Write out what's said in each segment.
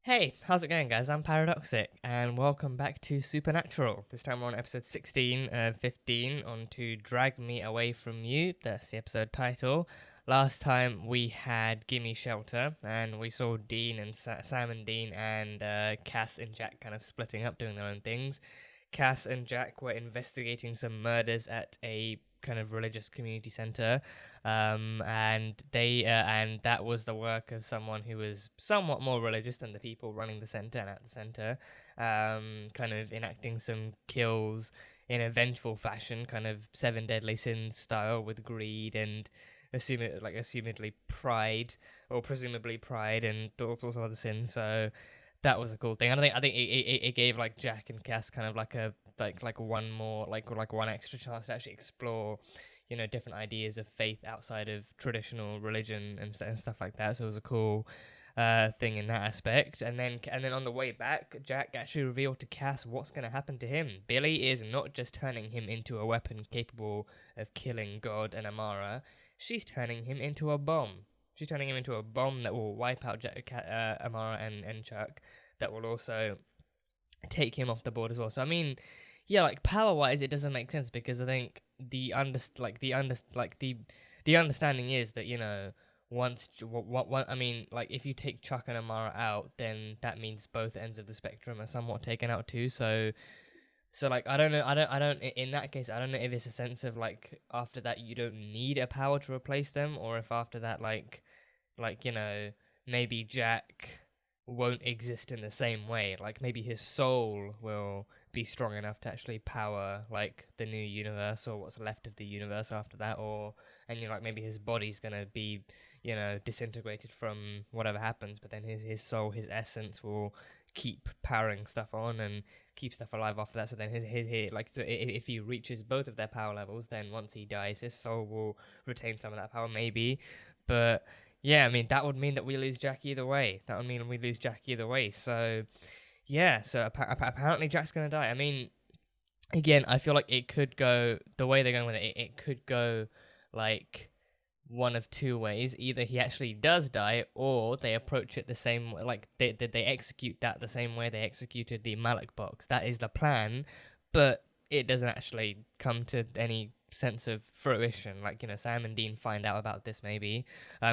Hey, how's it going, guys? I'm Paradoxic, and welcome back to Supernatural. This time we're on episode 16 of 15 on to Drag Me Away From You. That's the episode title. Last time we had Gimme Shelter, and we saw Dean and Sam and Dean and Cass and Jack kind of splitting up, doing their own things. Cass and Jack were investigating some murders at a kind of religious community center, and that was the work of someone who was somewhat more religious than the people running the center and at the center, kind of enacting some kills in a vengeful fashion, kind of seven deadly sins style, with greed and assumedly pride, or presumably pride, and all sorts of other sins. So that was a cool thing. I think it gave like Jack and Cass kind of like a one more like one extra chance to actually explore, different ideas of faith outside of traditional religion and stuff like that. So it was a cool thing in that aspect. And then on the way back, Jack actually revealed to Cass what's going to happen to him. Billie is not just turning him into a weapon capable of killing God and Amara. She's turning him into a bomb. She's turning him into a bomb that will wipe out Amara and Chuck. That will also take him off the board as well. So I mean, yeah, like power wise, it doesn't make sense because I think the understanding is that once what I mean, like if you take Chuck and Amara out, then that means both ends of the spectrum are somewhat taken out too. So like I don't in that case I don't know if it's a sense of like after that you don't need a power to replace them, or if after that like maybe Jack won't exist in the same way. Like maybe his soul will be strong enough to actually power like the new universe or what's left of the universe after that, or and like maybe his body's gonna be disintegrated from whatever happens, but then his soul, his essence will keep powering stuff on and keep stuff alive after that. So then his like so if he reaches both of their power levels, then once he dies, his soul will retain some of that power, maybe. But yeah, I mean that would mean that we lose Jack either way. That would mean we lose Jack either way. So yeah, so apparently Jack's gonna die. I mean, again, I feel like it could go the way they're going with it. It could go like one of two ways. Either he actually does die, or they approach it the same way. Like they execute that the same way they executed the Malik box. That is the plan, but it doesn't actually come to any sense of fruition. Like Sam and Dean find out about this maybe,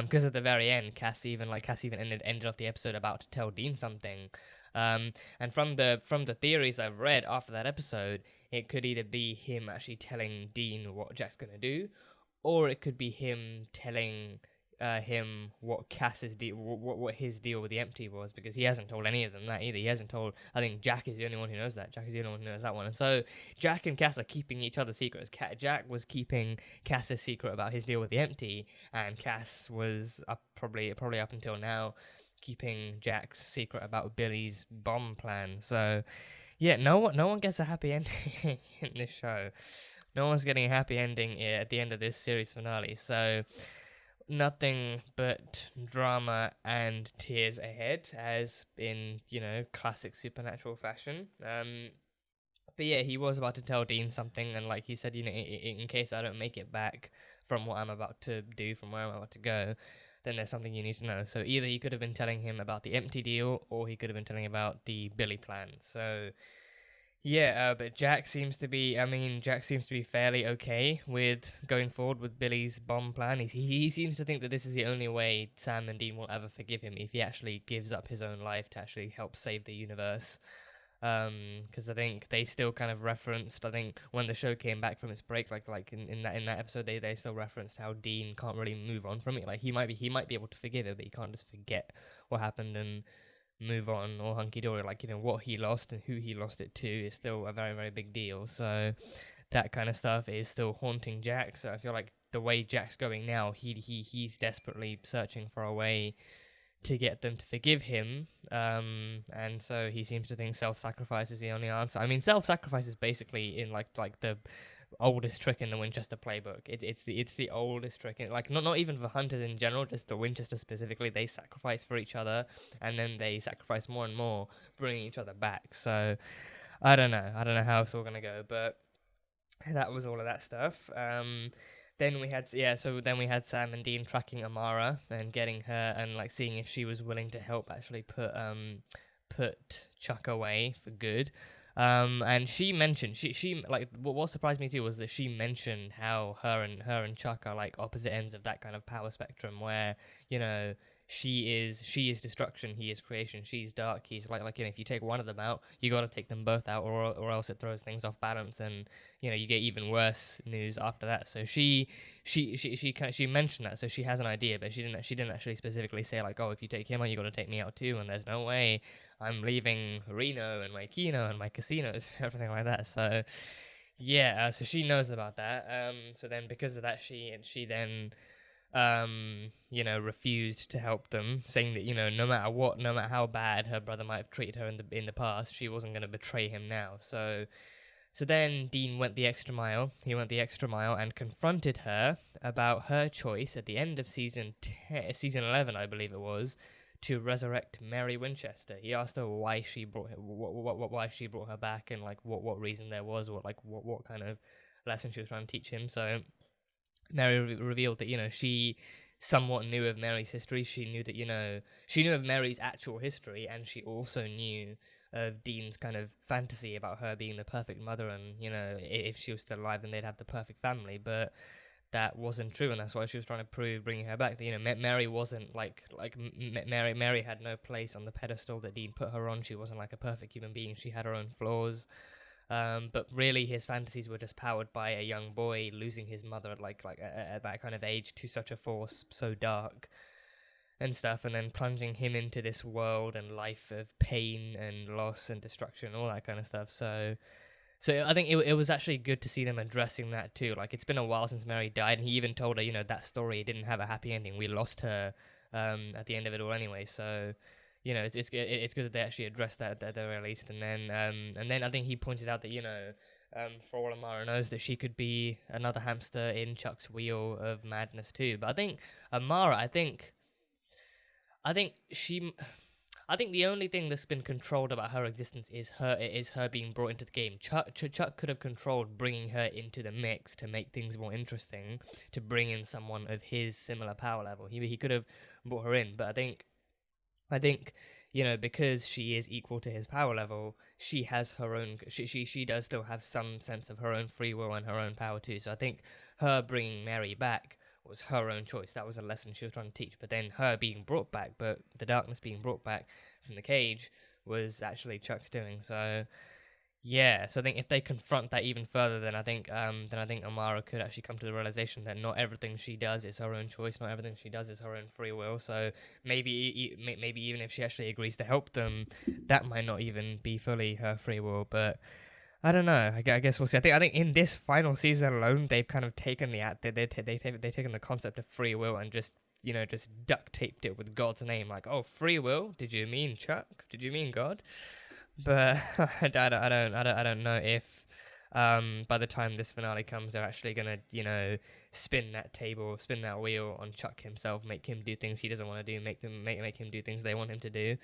because at the very end, Cass even ended off the episode about to tell Dean something. And from the theories I've read after that episode, it could either be him actually telling Dean what Jack's gonna do, or it could be him telling him what Cass's deal, what his deal with the empty was, because he hasn't told any of them that either. He hasn't told. I think Jack is the only one who knows that. Jack is the only one who knows that one, and so Jack and Cass are keeping each other's secrets. Jack was keeping Cass's secret about his deal with the empty, and Cass was probably up until now keeping Jack's secret about Billie's bomb plan. So yeah, no one gets a happy ending in this show. No one's getting a happy ending at the end of this series finale. So nothing but drama and tears ahead, as in classic Supernatural fashion. But yeah, he was about to tell Dean something, and like he said, in case I don't make it back from what I'm about to do, from where I'm about to go, then there's something you need to know. So either he could have been telling him about the empty deal, or he could have been telling about the Billie plan. So yeah, but Jack seems to be fairly okay with going forward with Billy's bomb plan. He seems to think that this is the only way Sam and Dean will ever forgive him, if he actually gives up his own life to actually help save the universe. Because I think they still kind of referenced, I think when the show came back from its break, like in that episode, they still referenced how Dean can't really move on from it. Like he might be able to forgive it, but he can't just forget what happened and move on or hunky dory. Like what he lost and who he lost it to is still a very, very big deal. So that kind of stuff is still haunting Jack. So I feel like the way Jack's going now, he's desperately searching for a way to get them to forgive him, and so he seems to think self-sacrifice is the only answer. I mean, self-sacrifice is basically in like the oldest trick in the Winchester playbook. It's the oldest trick. Like not even for hunters in general, just the Winchester specifically. They sacrifice for each other, and then they sacrifice more and more, bringing each other back. So I don't know how it's all gonna go, but that was all of that stuff. then we had Sam and Dean tracking Amara and getting her and like seeing if she was willing to help actually put Chuck away for good. And she mentioned she like what surprised me too was that she mentioned how her and Chuck are like opposite ends of that kind of power spectrum where, you know, she is destruction, he is creation, she's dark, he's light. Like, you know, if you take one of them out, you got to take them both out, or else it throws things off balance, and, you know, you get even worse news after that. So she mentioned that, so she has an idea, but she didn't actually specifically say like, oh, if you take him out, you got to take me out too, and there's no way I'm leaving Reno and my Kino and my casinos and everything like that. So yeah, so she knows about that. So then because of that, she then you know, refused to help them, saying that, you know, no matter how bad her brother might have treated her in the past, she wasn't going to betray him now. So then Dean went the extra mile. He went the extra mile and confronted her about her choice at the end of season 11, I believe it was, to resurrect Mary Winchester. He asked her why she brought why she brought her back, and like what reason there was, or like what kind of lesson she was trying to teach him. So Mary revealed that, you know, she somewhat knew of Mary's history. She knew that, you know, she knew of Mary's actual history, and she also knew of Dean's kind of fantasy about her being the perfect mother, and, you know, if she was still alive, then they'd have the perfect family. But that wasn't true, and that's why she was trying to prove, bringing her back, that, you know, Mary wasn't Mary had no place on the pedestal that Dean put her on. She wasn't like a perfect human being. She had her own flaws. But really, his fantasies were just powered by a young boy losing his mother at that kind of age to such a force so dark and stuff, and then plunging him into this world and life of pain and loss and destruction, all that kind of stuff. So I think it was actually good to see them addressing that too. Like, it's been a while since Mary died, and he even told her, you know, that story didn't have a happy ending. We lost her at the end of it all anyway. So, you know, it's good that they actually addressed that at the very least. And then I think he pointed out that, you know, for all Amara knows, that she could be another hamster in Chuck's wheel of madness too. But I think Amara, I think the only thing that's been controlled about her existence is her being brought into the game. Chuck could have controlled bringing her into the mix to make things more interesting, to bring in someone of his similar power level. He could have brought her in, but I think, you know, because she is equal to his power level, she has her own. She does still have some sense of her own free will and her own power too. So I think her bringing Mary back was her own choice. That was a lesson she was trying to teach. But then her being brought back, but the darkness being brought back from the cage, was actually Chuck's doing. So yeah, so I think if they confront that even further, then I think Amara could actually come to the realization that not everything she does is her own choice, not everything she does is her own free will. So maybe even if she actually agrees to help them, that might not even be fully her free will. But I don't know. I guess we'll see. I think in this final season alone, they've kind of taken they've taken the concept of free will and just, you know, just duct taped it with God's name. Like, oh, free will? Did you mean Chuck? Did you mean God? But I don't know if by the time this finale comes, they're actually gonna, you know, spin that wheel on Chuck himself, make him do things he doesn't want to do, make him do things they want him to do.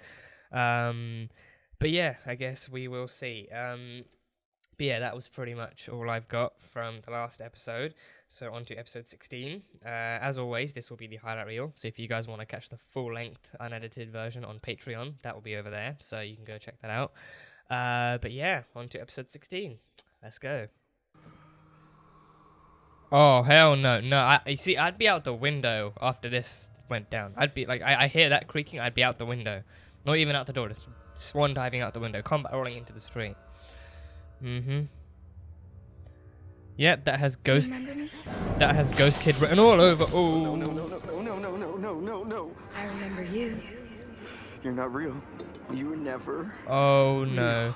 But yeah, I guess we will see. But yeah, that was pretty much all I've got from the last episode. So on to episode 16. As always, this will be the highlight reel. So if you guys want to catch the full-length, unedited version on Patreon, that will be over there. So you can go check that out. But yeah, on to episode 16. Let's go. Oh, hell no. No, you see, I'd be out the window after this went down. I'd be, like, I hear that creaking, I'd be out the window. Not even out the door, just swan diving out the window, combat rolling into the street. Yep, that has Ghost Kid written all over. Oh. No. I remember you. You're not real. You were never. Oh no.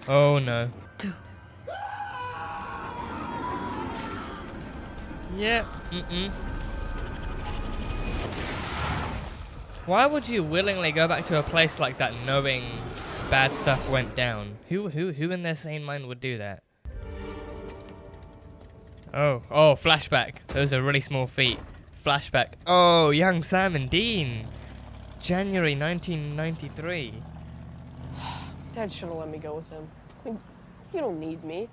Oh no. Yeah. Why would you willingly go back to a place like that knowing bad stuff went down? Who in their sane mind would do that? Oh, flashback. Those are really small feet. Flashback. Oh, young Sam and Dean. January 1993. Dad should have let me go with him. I mean, you don't need me.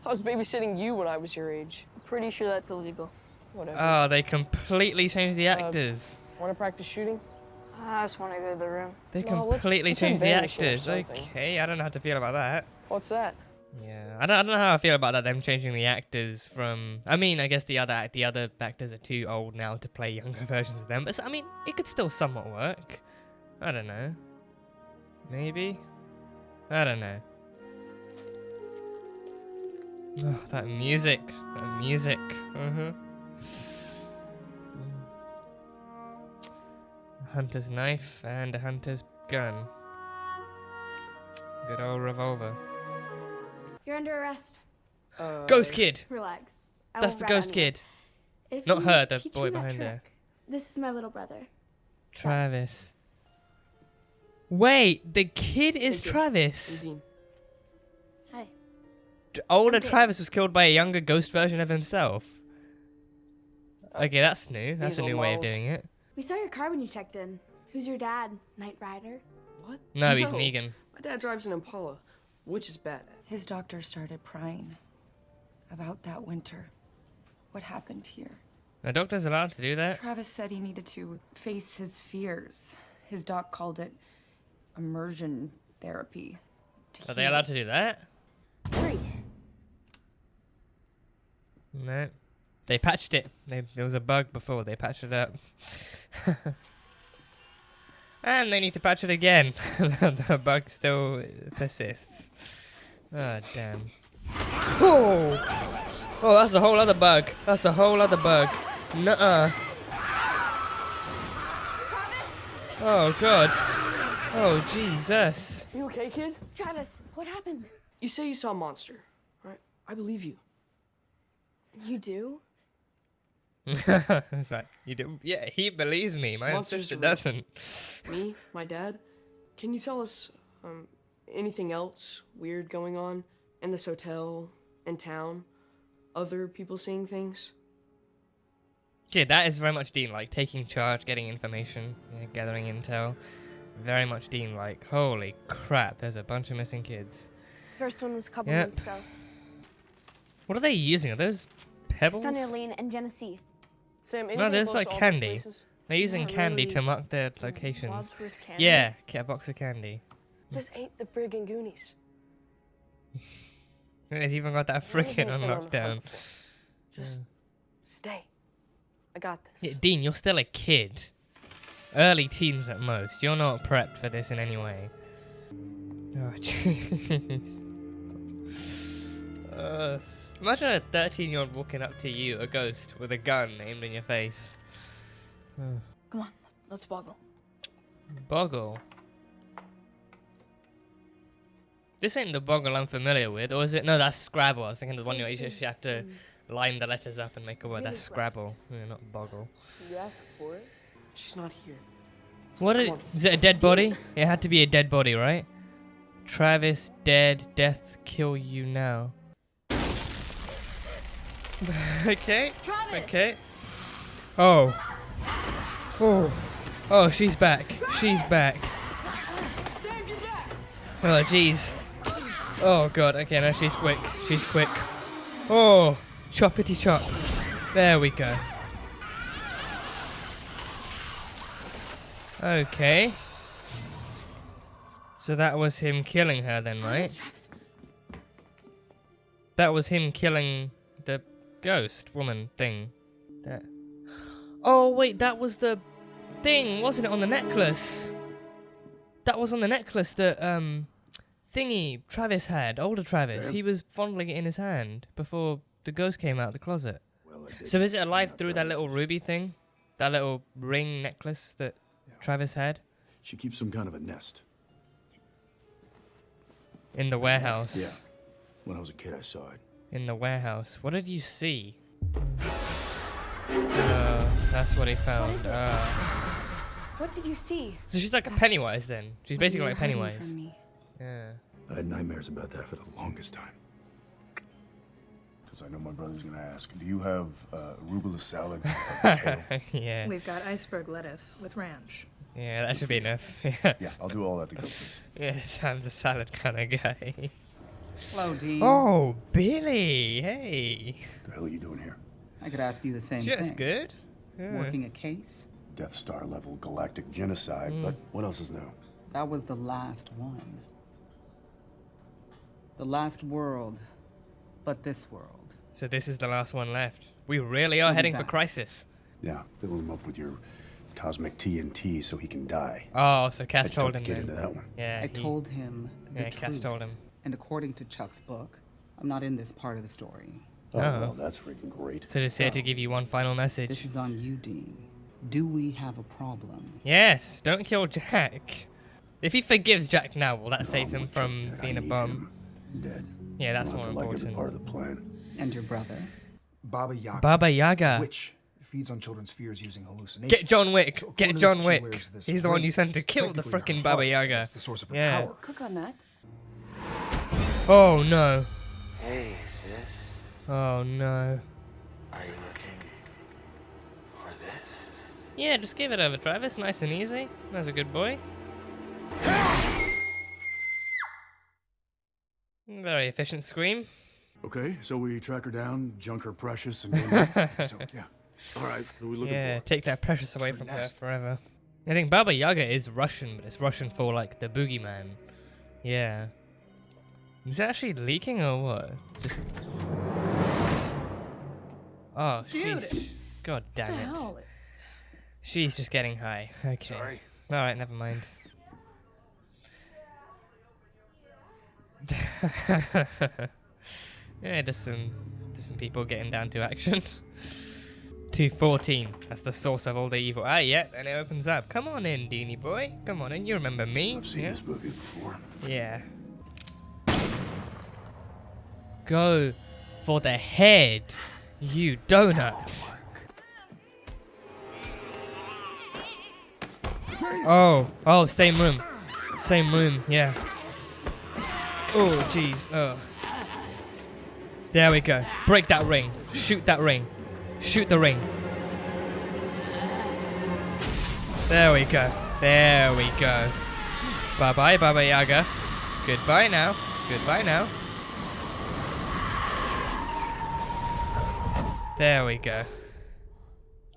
I was babysitting you when I was your age. Pretty sure that's illegal. Whatever. Oh, they completely changed the actors. Want to practice shooting? I just want to go to the room. They No, completely let's changed the invent a actors. show or something. Okay, I don't know how to feel about that. What's that? Yeah, I don't know how I feel about that. Them changing the actors from. I mean, I guess the other actors are too old now to play younger versions of them. But I mean, it could still somewhat work. I don't know. Maybe. I don't know. Oh, that music. That music. A hunter's knife and a hunter's gun. Good old revolver. You're under arrest. Ghost kid! Relax. I That's won't the rat ghost on you. kid. If Not you her, the teach boy me that behind her. trick, this is my little brother. Travis. Wait, the kid is Hey, kid. Travis. Dean. Hi. Older Okay. Travis was killed by a younger ghost version of himself. Okay, that's new. That's a These new old way of models. doing it. We saw your car when you checked in. Who's your dad? Knight Rider? What? No, he's No. Negan. My dad drives an Impala, which is bad. His doctor started prying about that winter. What happened here? The doctor's allowed to do that. Travis said he needed to face his fears. His doc called it immersion therapy. Are they allowed to do that? Hurry. No. They patched it. There was a bug before. They patched it up. And they need to patch it again. The bug still persists. Oh, damn. Oh! Oh, that's a whole other bug. That's a whole other bug. Nuh-uh. Oh, God. Oh, Jesus. You okay, kid? Travis, what happened? You say you saw a monster, right? I believe you. You do? It's like, you do? Yeah, he believes me. My own Monsters sister are real. doesn't. Me, my dad. Can you tell us anything else weird going on in this hotel, in town? Other people seeing things? Yeah, that is very much Dean-like. Taking charge, getting information, yeah, gathering intel. Very much Dean-like. Holy crap, there's a bunch of missing kids. This first one was a couple Yep. months ago. What are they using? Are those pebbles? Sunny Lane and Genesee. Sam, No, anything there's close like to all those candy. places? They're using Not candy really. to mark their locations. Wadsworth Candy? Yeah, get a box of candy. This ain't the friggin' Goonies. It's even got that freaking Everything's on been the lockdown. hunt for. Just stay. I got Yeah, this. Dean, you're still a kid. Early teens at most. You're not prepped for this in any way. Oh, jeez. Imagine a 13-year-old walking up to you, a ghost, with a gun aimed in your face. Come on, let's boggle. Boggle. This ain't the Boggle I'm familiar with, or is it? No, that's Scrabble. I was thinking the one where you just have to line the letters up and make a word. That's Scrabble. Yeah, not Boggle. You asked for it? She's not here. What Come on. is it? A dead body? It had to be a dead body, right? Travis dead. Death kill you now. Okay. Travis! Okay. Oh. Oh. Oh, she's back. She's back. Sam, get back! Oh, jeez. Oh, God. Okay, no, she's quick. She's quick. Oh. Choppity chop. There we go. Okay. So that was him killing her then, right? Travis. That was him killing the ghost woman thing. That. Oh wait, that was the thing, wasn't it, on the necklace? That was on the necklace that thingy Travis had, older Travis. He was fondling it in his hand before the ghost came out of the closet. So is it alive through that little ruby thing? That little ring necklace that Travis had? She keeps some kind of a nest. In the warehouse. Yeah. When I was a kid, I saw it. In the warehouse. What did you see? That's what he found. What did you see? So she's like a Pennywise then. She's basically like Pennywise. From me. Yeah. I had nightmares about that for the longest time. Because I know my brother's gonna ask, do you have arugula salad? Yeah. We've got iceberg lettuce with ranch. Yeah, that should be enough. Yeah, I'll do all that to go, please. Yeah, Sam's a salad kind of guy. Hello, Dean. Oh, Billie! Hey! What the hell are you doing here? I could ask you the same Shit, that's thing. good. Yeah. Working a case? Death Star level galactic genocide, but what else is new? That was the last one. The last world, but this world. So this is the last one left. We really are He'll be heading for back. crisis. Yeah, fill him up with your cosmic TNT so he can die. Oh, so Cass Had to told him get into then. that one. Yeah, I told him the yeah, Cass truth. told him. And according to Chuck's book, I'm not in this part of the story. Oh, Oh. well, that's freaking great. So just here to give you one final message. This is on you, Dean. Do we have a problem? Yes, don't kill Jack. If he forgives Jack now, will that No, save him what's from up, Dad? being I a need bum? him dead. Yeah, that's I more want to like every important. part of the plan. And your brother? Baba Yaga. Baba Yaga. Which feeds on children's fears using hallucinations. Get John Wick. So Get according to John this, she Wick. wears this He's the one ring. you sent to It's kill the technically her frickin' Baba heart. Yaga. That's the source of her Yeah. power. Cook on that. Oh no. Hey, sis. Oh no. Are you looking for this? Yeah, just give it over, Travis. Nice and easy. That's a good boy. Very efficient scream. Okay, so we track her down, junk her precious, and go so, yeah. All right, who are we looking Yeah, for? take that precious away for from her next? forever. I think Baba Yaga is Russian, but it's Russian for like the boogeyman. Yeah. Is it actually leaking or what? Just. Oh, sheesh. God damn it. She's just getting high. Okay. Sorry. Alright, never mind. Yeah, just some people getting down to action. 214. That's the source of all the evil. Ah, yeah, and it opens up. Come on in, Deanie boy. Come on in. You remember me? I've seen Yeah. this movie before. Yeah. Go for the head, you donut. Oh, same room. Same room, yeah. Oh, jeez. Oh. There we go. Break that ring. Shoot that ring. Shoot the ring. There we go. There we go. Bye-bye, Baba Yaga. Goodbye now. Goodbye now. There we go.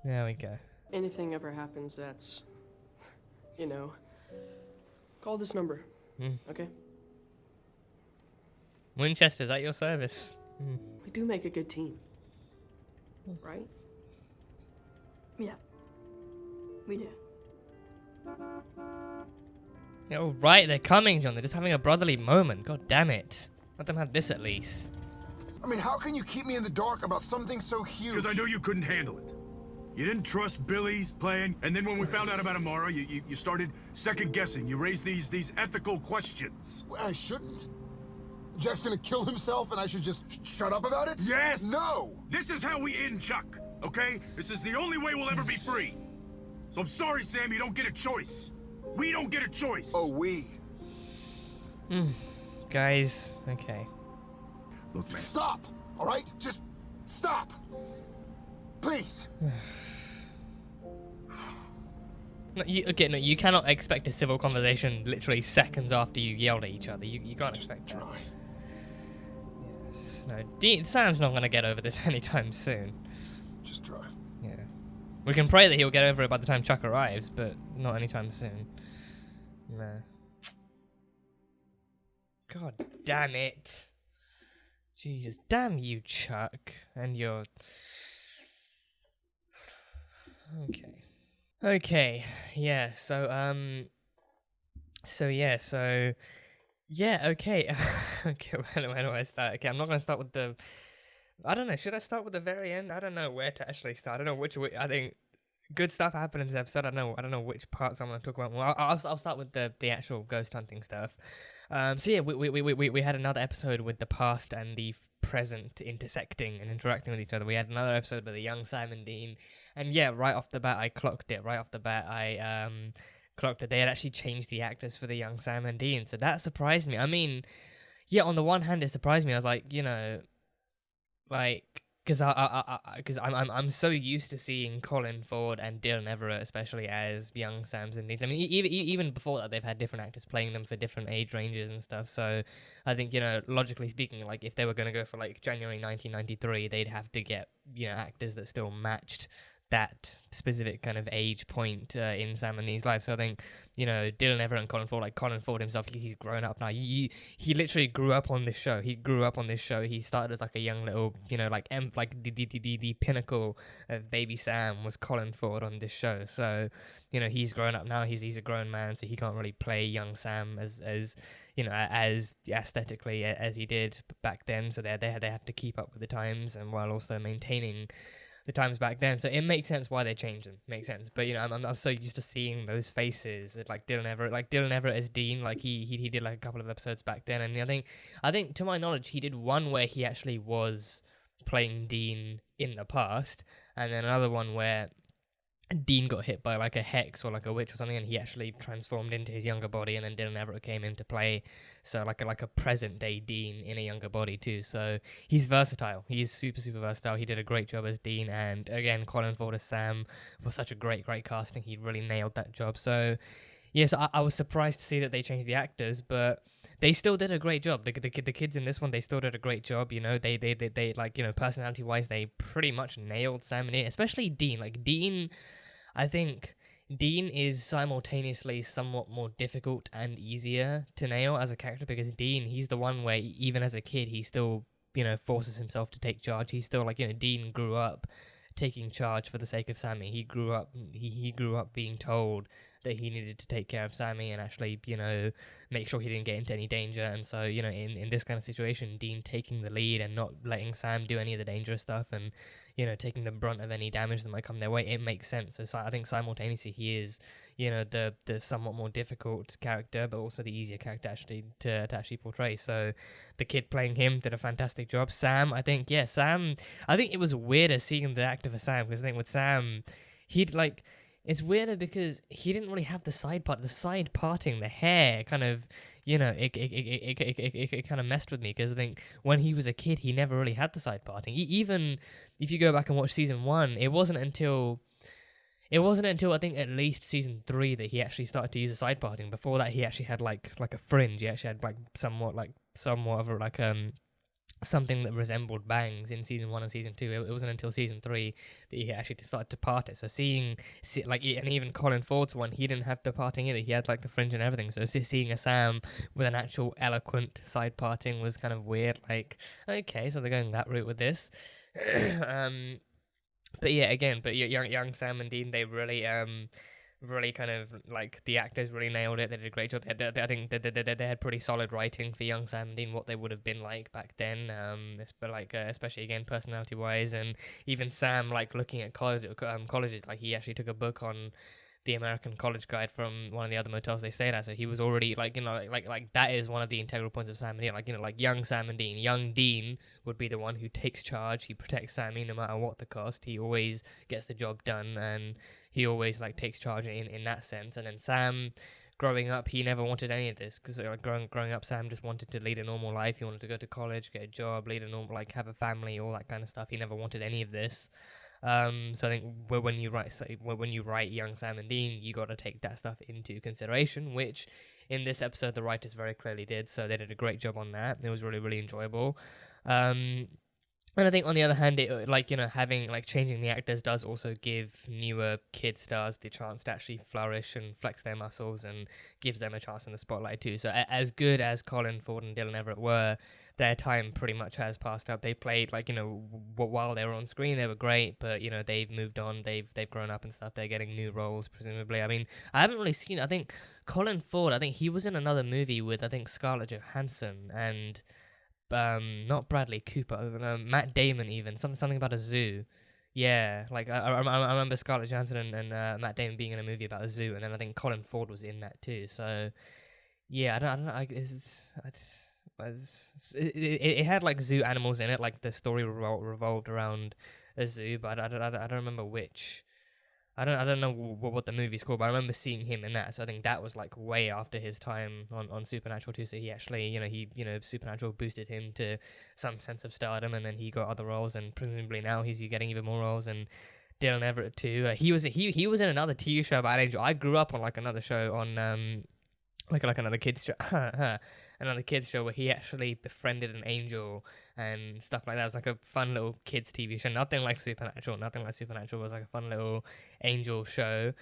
There we go. Anything ever happens that's, you know, call this number, okay? Winchester's at your service. We do make a good team, right? Yeah. We do. Yeah, all right, they're coming, John. They're just having a brotherly moment. God damn it. Let them have this at least. I mean, how can you keep me in the dark about something so huge? Because I knew you couldn't handle it. You didn't trust Billie's plan, and then when we found out about Amara, you started second-guessing. You raised these ethical questions. Well, I shouldn't. Jack's gonna kill himself and I should just shut up about it? Yes! No! This is how we end Chuck, okay? This is the only way we'll ever be free. So I'm sorry, Sam, you don't get a choice. We don't get a choice. Oh, we. Guys, okay. Look, man. Stop! All right? Just stop! Please! No, you cannot expect a civil conversation literally seconds after you yelled at each other. You can't expect that. Try. Yes. No, Sam's not gonna get over this anytime soon. Just drive. Yeah. We can pray that he'll get over it by the time Chuck arrives, but not anytime soon. No. God damn it. Jesus, damn you, Chuck. And your... Okay. Okay, yeah, so, yeah, okay. Okay, where do I start? Okay, I'm not gonna start with the... I don't know, should I start with the very end? I don't know where to actually start. I don't know which way... I think good stuff happened in this episode. I don't know which parts I'm gonna talk about. Well, I'll start with the actual ghost hunting stuff. So yeah, we had another episode with the past and the present intersecting and interacting with each other. We had another episode with the young Sam and Dean, and yeah, right off the bat I clocked it. Right off the bat I clocked it. They had actually changed the actors for the young Sam and Dean, so that surprised me. I mean, yeah, on the one hand it surprised me. I was like, you know, like because I'm so used to seeing Colin Ford and Dylan Everett, especially as young Sams and Deans. I mean, even before that, they've had different actors playing them for different age ranges and stuff. So I think, you know, logically speaking, like if they were going to go for like January 1993, they'd have to get, you know, actors that still matched that specific kind of age point in Sam and Dean's life. So I think, you know, Dylan Everett and Colin Ford, like Colin Ford himself, he's grown up now. He literally grew up on this show. He started as like a young little, you know, like the pinnacle of baby Sam was Colin Ford on this show. So, you know, he's grown up now. He's a grown man, so he can't really play young Sam as you know, as aesthetically as he did back then. So they have to keep up with the times, and while also maintaining the times back then. So it makes sense why they changed them. Makes sense. But, you know, I'm so used to seeing those faces, like Dylan Everett as Dean. Like he did like a couple of episodes back then, and I think to my knowledge he did one where he actually was playing Dean in the past, and then another one where Dean got hit by like a hex or like a witch or something, and he actually transformed into his younger body, and then Dylan Everett came into play, so like a present day Dean in a younger body too. So he's versatile. He's super versatile. He did a great job as Dean, and again, Colin Ford as Sam was such a great casting. He really nailed that job. So yes, I was surprised to see that they changed the actors, but they still did a great job. The kids in this one, they still did a great job. You know, they like, you know, personality wise, they pretty much nailed Sam and Dean, especially Dean. Like Dean, I think Dean is simultaneously somewhat more difficult and easier to nail as a character, because Dean, he's the one where even as a kid, he still, you know, forces himself to take charge. He's still like, you know, Dean grew up taking charge for the sake of Sammy. He grew up being told that he needed to take care of Sammy and actually, you know, make sure he didn't get into any danger. And so, you know, in this kind of situation, Dean taking the lead and not letting Sam do any of the dangerous stuff, and, you know, taking the brunt of any damage that might come their way, it makes sense. So I think simultaneously he is, you know, the somewhat more difficult character, but also the easier character actually to actually portray. So the kid playing him did a fantastic job. Sam, I think it was weirder seeing the actor for Sam, because I think with Sam, he'd like, it's weirder because he didn't really have the side parting, the hair kind of, you know, it kind of messed with me, because I think when he was a kid, he never really had the side parting. Even if you go back and watch season 1, it wasn't until I think at least season 3 that he actually started to use a side parting. Before that, he actually had like a fringe. He actually had like somewhat of a, like something that resembled bangs in season 1 and season 2. It wasn't until season 3 that he actually started to part it. So and even Colin Ford's one, he didn't have the parting either. He had like the fringe and everything. So seeing a Sam with an actual eloquent side parting was kind of weird. Like, okay, so they're going that route with this. But yeah, again, young Sam and Dean, they really kind of, like, the actors really nailed it. They did a great job. I think they had pretty solid writing for young Sam and Dean, what they would have been like back then. But like, especially again personality wise, and even Sam, like looking at colleges, like he actually took a book on the American College Guide from one of the other motels they stayed at. So he was already like, you know, like that is one of the integral points of Sam and Dean. Like, you know, like young Sam and Dean, young Dean would be the one who takes charge. He protects Sammy no matter what the cost. He always gets the job done, and he always like takes charge in that sense. And then Sam, growing up, he never wanted any of this, because like growing up, Sam just wanted to lead a normal life. He wanted to go to college, get a job, lead a normal, like have a family, all that kind of stuff. He never wanted any of this. So I think when you write young Sam and Dean, you got to take that stuff into consideration, which in this episode the writers very clearly did. So they did a great job on that. It was really enjoyable. And I think on the other hand, it, like, you know, having like changing the actors does also give newer kid stars the chance to actually flourish and flex their muscles, and gives them a chance in the spotlight too. So as good as Colin Ford and Dylan Everett were, their time pretty much has passed up. They played, like, you know, while they were on screen, they were great, but, you know, they've moved on, they've grown up and stuff. They're getting new roles, presumably. I mean, I haven't really seen, I think Colin Ford, I think he was in another movie with, I think, Scarlett Johansson and not Bradley Cooper, Matt Damon, even something about a zoo. Yeah, like I remember Scarlett Johansson and Matt Damon being in a movie about a zoo, and then I think Colin Ford was in that too. So yeah, I don't know. It had like zoo animals in it, like the story revolved around a zoo, but I don't remember which. I don't know what the movie's called, but I remember seeing him in that. So I think that was like way after his time on Supernatural too. So he actually, Supernatural boosted him to some sense of stardom, and then he got other roles, and presumably now he's getting even more roles. And Dylan Everett too. He was in another TV show about Angel. I grew up on like another show on like another kids show, another kids show where he actually befriended an angel and stuff like that. It was like a fun little kids TV show, nothing like Supernatural. It was like a fun little angel show.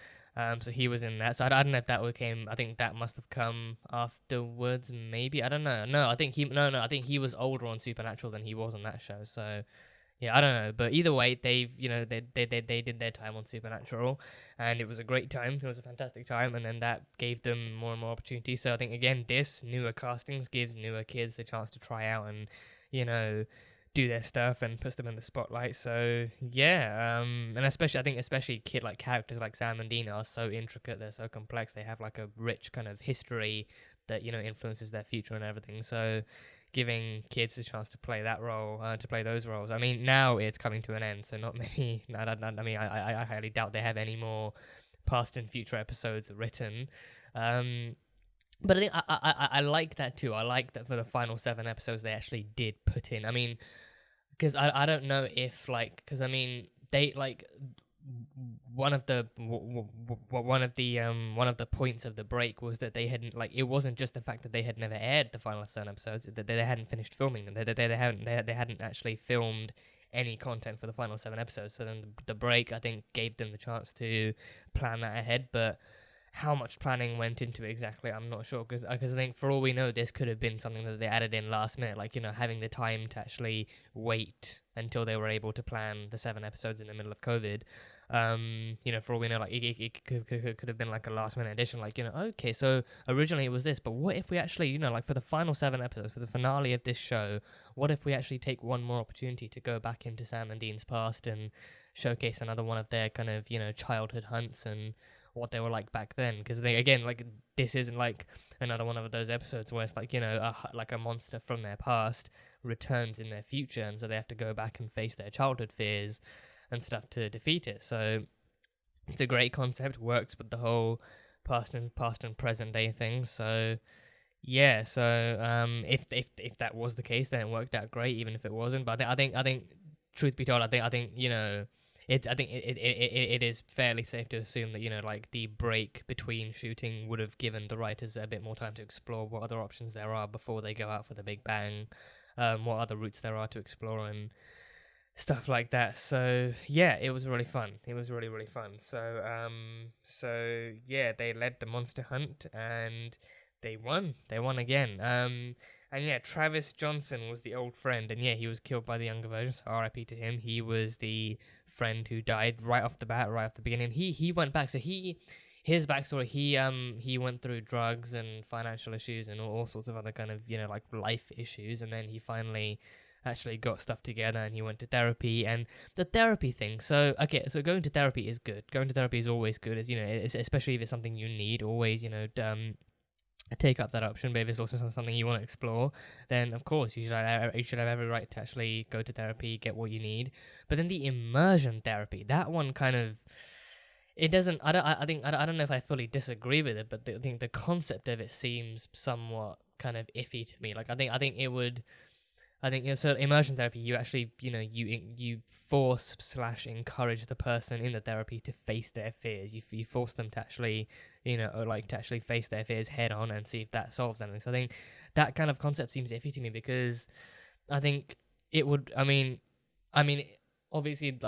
So he was in that. So I don't know if that came. I think that must have come afterwards. Maybe, I don't know. No, I think he was older on Supernatural than he was on that show. So yeah, I don't know, but either way, they did their time on Supernatural, and it was a great time. It was a fantastic time, and then that gave them more and more opportunities. So I think again, this newer castings gives newer kids the chance to try out and do their stuff and puts them in the spotlight. So yeah, and especially kid like characters like Sam and Dina are so intricate, they're so complex, they have like a rich kind of history that influences their future and everything. So giving kids a chance to play that role, to play those roles. I mean, now it's coming to an end, so not many. I highly doubt they have any more past and future episodes written. But I think I like that too. I like that for the final 7 episodes they actually did put in. I mean, because I don't know if because I mean they one of the points of the break was that they hadn't it wasn't just the fact that they had never aired the final 7 episodes, that they hadn't finished filming them. They hadn't actually filmed any content for the final 7 episodes. So then the break, I think, gave them the chance to plan that ahead. But how much planning went into it exactly, I'm not sure, because I think for all we know, this could have been something that they added in last minute, having the time to actually wait until they were able to plan the 7 episodes in the middle of COVID. For all we know, it could have been like a last minute addition, okay, so originally it was this, but what if we actually, for the final 7 episodes, for the finale of this show, what if we actually take one more opportunity to go back into Sam and Dean's past and showcase another one of their kind of, childhood hunts and what they were like back then? Because they, again, this isn't like another one of those episodes where it's a monster from their past returns in their future, and so they have to go back and face their childhood fears and stuff to defeat it. So it's a great concept, works with the whole past and present day thing. So yeah, so if that was the case, then it worked out great. Even if it wasn't, but I think truth be told, I think it is fairly safe to assume that the break between shooting would have given the writers a bit more time to explore what other options there are before they go out for the big bang, what other routes there are to explore and stuff like that. So yeah, it was really fun. It was really, really fun. So yeah, they led the monster hunt and they won. They won again. And yeah, Travis Johnson was the old friend, and yeah, he was killed by the younger version, so RIP to him. He was the friend who died right off the bat, right off the beginning. He went back, so his backstory, he went through drugs and financial issues and all sorts of other kind of, life issues, and then he finally actually got stuff together and he went to therapy. And the therapy thing, so going to therapy is good. Going to therapy is always good, as especially if it's something you need, always take up that option. But if it's also something you want to explore, then of course you should have every right to actually go to therapy, get what you need. But then the immersion therapy, that one kind of, it doesn't, I don't know if I fully disagree with it, but I think the concept of it seems somewhat kind of iffy to me. So immersion therapy, you actually, you force / encourage the person in the therapy to face their fears. You force them to actually, to actually face their fears head on and see if that solves anything. So I think that kind of concept seems iffy to me, because I think it would, obviously,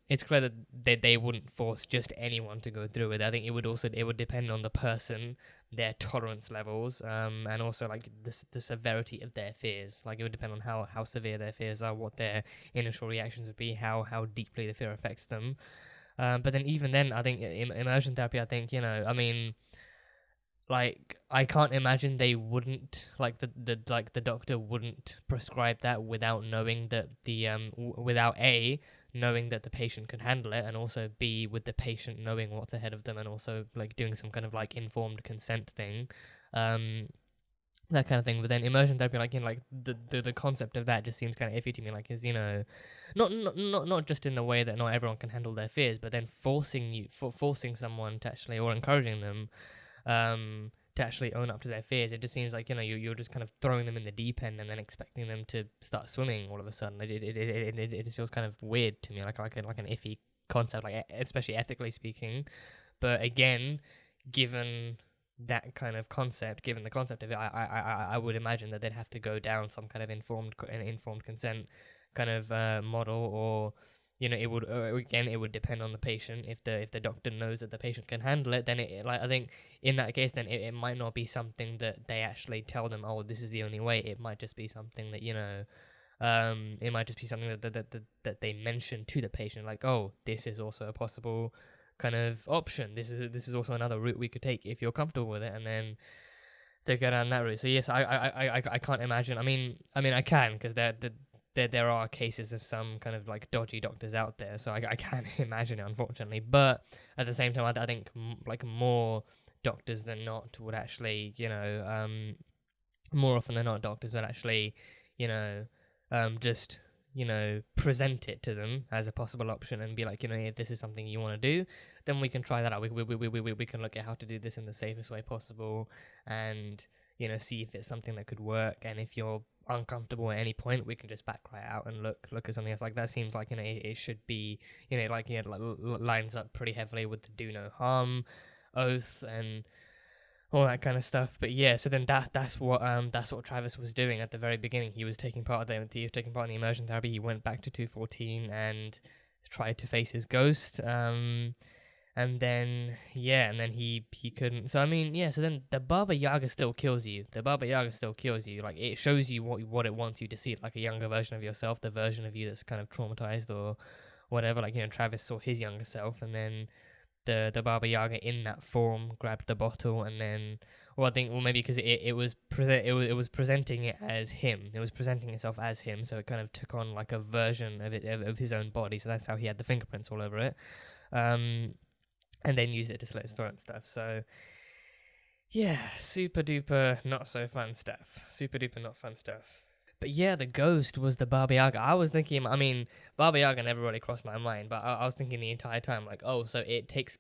it's clear that they wouldn't force just anyone to go through it. I think it would depend on the person, their tolerance levels, and also the severity of their fears. It would depend on how severe their fears are, what their initial reactions would be, how deeply the fear affects them. But then even then, I think immersion therapy, I think, I can't imagine they wouldn't, the doctor wouldn't prescribe that without knowing that without A, knowing that the patient can handle it, and also B, with the patient knowing what's ahead of them, and also doing some kind of informed consent thing. that kind of thing. But then immersion therapy, like, you know, like the concept of that just seems kind of iffy to me. Like, is, you know, not just in the way that not everyone can handle their fears, but then forcing someone to actually, or encouraging them to actually own up to their fears. It just seems like, you know, you're just kind of throwing them in the deep end and then expecting them to start swimming all of a sudden. It just feels kind of weird to me, like an iffy concept, like especially ethically speaking. But again, given that kind of concept, given the concept of it, I would imagine that they'd have to go down some kind of informed consent kind of model, or, you know, it would again, it would depend on the patient. If the doctor knows that the patient can handle it, then like, I think in that case, then it might not be something that they actually tell them, oh, this is the only way. It might just be something that, you know, it might just be something that they mention to the patient, like, oh, this is also a possible kind of option. This is also another route we could take if you're comfortable with it, and then they go down that route. So yes, I can't imagine. I mean I can, because there are cases of some kind of like dodgy doctors out there, so I can't imagine it, unfortunately. But at the same time, I think like more doctors than not would actually, you know, more often than not, doctors would actually, you know, just, you know, present it to them as a possible option and be like, you know, if this is something you want to do, then we can try that out. We can look at how to do this in the safest way possible, and, you know, see if it's something that could work. And if you're uncomfortable at any point, we can just back right out and look at something else. Like, that seems like, you know, it should be, you know, like, you know, like lines up pretty heavily with the do no harm oath and all that kind of stuff. But yeah, so then that's what Travis was doing at the very beginning. He was taking part in the immersion therapy. He went back to 214 and tried to face his ghost. And then he couldn't. So I mean, yeah. So then the Baba Yaga still kills you. Like, it shows you what it wants you to see, like a younger version of yourself, the version of you that's kind of traumatized or whatever. Like, you know, Travis saw his younger self, and then the Baba Yaga in that form grabbed the bottle, and then, well, I think, well, maybe because it was presenting it as him. It was presenting itself as him, so it kind of took on like a version of it, of his own body. So that's how he had the fingerprints all over it. And then used it to slit his throat and stuff. So yeah, super duper not so fun stuff. Super duper not fun stuff. But yeah, the ghost was the Baba Yaga. I was thinking, I mean, Baba Yaga never really crossed my mind, but I was thinking the entire time, like, oh, so it takes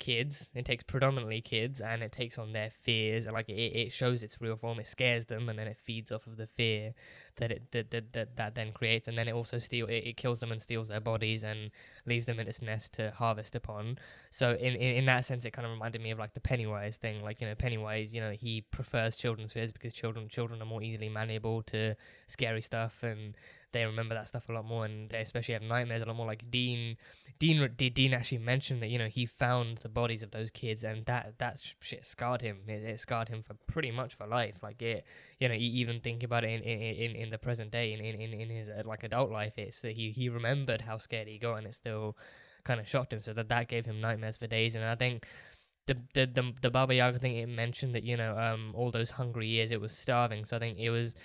predominantly kids, and it takes on their fears, and like it shows its real form, it scares them, and then it feeds off of the fear that then creates, and then it also it kills them and steals their bodies and leaves them in its nest to harvest upon. So in that sense, it kind of reminded me of like the Pennywise thing. Like, you know, Pennywise, you know, he prefers children's fears because children are more easily malleable to scary stuff, and they remember that stuff a lot more, and they especially have nightmares a lot more. Like Dean actually mentioned that, you know, he found the bodies of those kids, and that shit scarred him. It scarred him for pretty much for life. Like, it, you know, even thinking about it in the present day, in his like adult life, it's that he remembered how scared he got, and it still kind of shocked him. So that gave him nightmares for days. And I think the Baba Yaga thing, it mentioned that, you know, all those hungry years it was starving. So I think it was